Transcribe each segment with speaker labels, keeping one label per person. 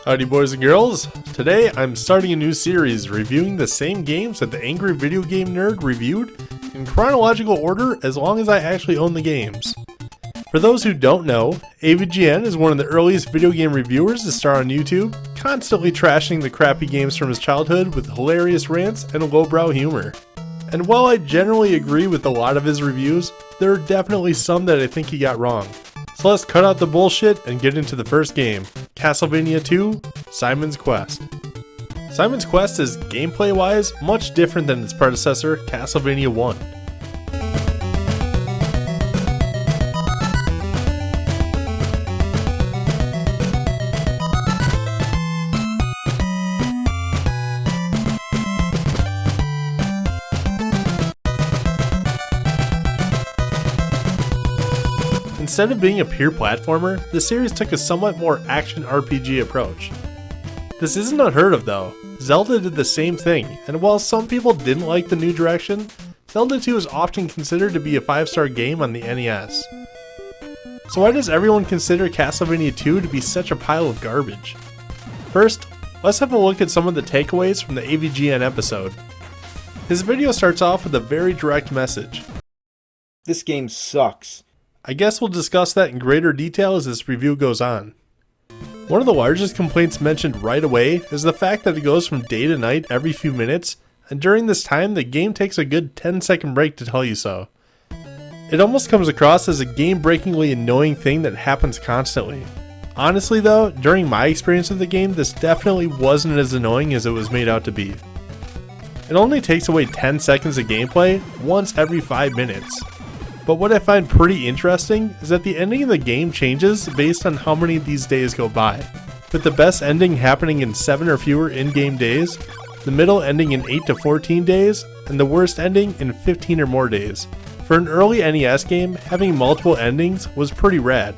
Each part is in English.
Speaker 1: Howdy boys and girls, today I'm starting a new series reviewing the same games that the Angry Video Game Nerd reviewed in chronological order as long as I actually own the games. For those who don't know, AVGN is one of the earliest video game reviewers to star on YouTube, constantly trashing the crappy games from his childhood with hilarious rants and lowbrow humor. And while I generally agree with a lot of his reviews, there are definitely some that I think he got wrong. So let's cut out the bullshit and get into the first game, Castlevania 2, Simon's Quest. Simon's Quest is gameplay-wise much different than its predecessor, Castlevania 1. Instead of being a pure platformer, the series took a somewhat more action RPG approach. This isn't unheard of though. Zelda did the same thing, and while some people didn't like the new direction, Zelda 2 is often considered to be a 5-star game on the NES. So why does everyone consider Castlevania 2 to be such a pile of garbage? First, let's have a look at some of the takeaways from the AVGN episode. His video starts off with a very direct message.
Speaker 2: This game sucks.
Speaker 1: I guess we'll discuss that in greater detail as this review goes on. One of the largest complaints mentioned right away is the fact that it goes from day to night every few minutes, and during this time the game takes a good 10-second break to tell you so. It almost comes across as a game-breakingly annoying thing that happens constantly. Honestly though, during my experience with the game, this definitely wasn't as annoying as it was made out to be. It only takes away 10 seconds of gameplay once every 5 minutes. But what I find pretty interesting is that the ending of the game changes based on how many of these days go by, with the best ending happening in 7 or fewer in-game days, the middle ending in 8 to 14 days, and the worst ending in 15 or more days. For an early NES game, having multiple endings was pretty rad.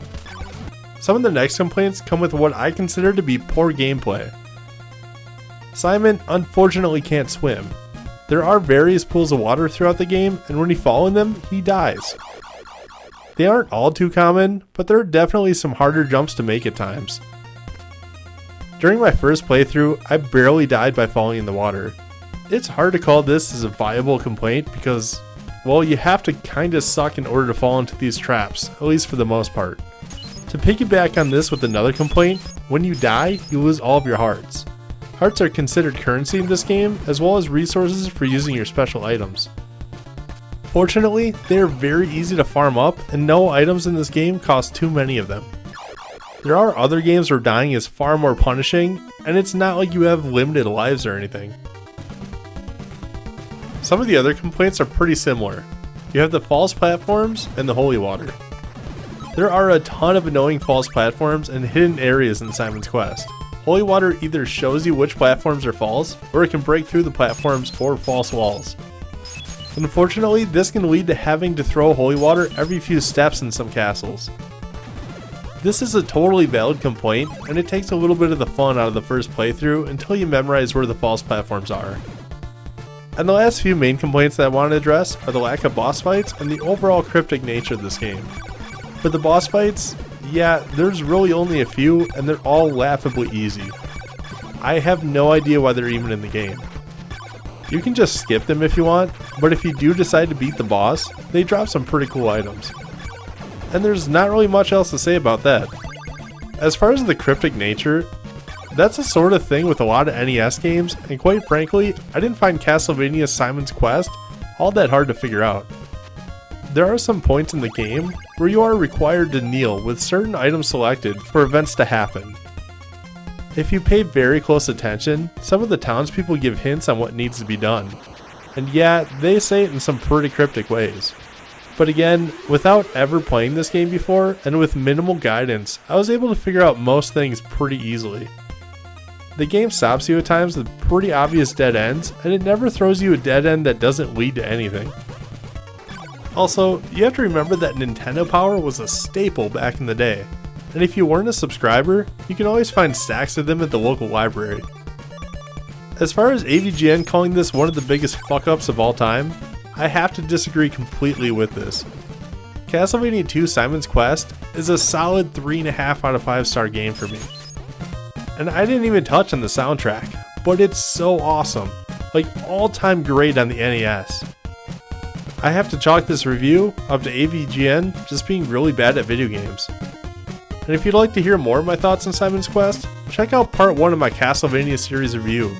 Speaker 1: Some of the next complaints come with what I consider to be poor gameplay. Simon unfortunately can't swim. There are various pools of water throughout the game, and when you fall in them, he dies. They aren't all too common, but there are definitely some harder jumps to make at times. During my first playthrough, I barely died by falling in the water. It's hard to call this as a viable complaint because, well, you have to kinda suck in order to fall into these traps, at least for the most part. To piggyback on this with another complaint, when you die, you lose all of your hearts. Hearts are considered currency in this game, as well as resources for using your special items. Fortunately, they are very easy to farm up, and no items in this game cost too many of them. There are other games where dying is far more punishing, and it's not like you have limited lives or anything. Some of the other complaints are pretty similar. You have the false platforms and the holy water. There are a ton of annoying false platforms and hidden areas in Simon's Quest. Holy water either shows you which platforms are false, or it can break through the platforms or false walls. Unfortunately, this can lead to having to throw holy water every few steps in some castles. This is a totally valid complaint, and it takes a little bit of the fun out of the first playthrough until you memorize where the false platforms are. And the last few main complaints that I want to address are the lack of boss fights and the overall cryptic nature of this game. For the boss fights, yeah, there's really only a few, and they're all laughably easy. I have no idea why they're even in the game. You can just skip them if you want, but if you do decide to beat the boss, they drop some pretty cool items. And there's not really much else to say about that. As far as the cryptic nature, that's the sort of thing with a lot of NES games, and quite frankly, I didn't find Castlevania Simon's Quest all that hard to figure out. There are some points in the game where you are required to kneel with certain items selected for events to happen. If you pay very close attention, some of the townspeople give hints on what needs to be done. And yeah, they say it in some pretty cryptic ways. But again, without ever playing this game before, and with minimal guidance, I was able to figure out most things pretty easily. The game stops you at times with pretty obvious dead ends, and it never throws you a dead end that doesn't lead to anything. Also, you have to remember that Nintendo Power was a staple back in the day, and if you weren't a subscriber, you can always find stacks of them at the local library. As far as AVGN calling this one of the biggest fuck-ups of all time, I have to disagree completely with this. Castlevania 2 Simon's Quest is a solid 3.5 out of 5 star game for me. And I didn't even touch on the soundtrack, but it's so awesome. Like all-time great on the NES. I have to chalk this review up to AVGN just being really bad at video games. And if you'd like to hear more of my thoughts on Simon's Quest, check out part 1 of my Castlevania series review.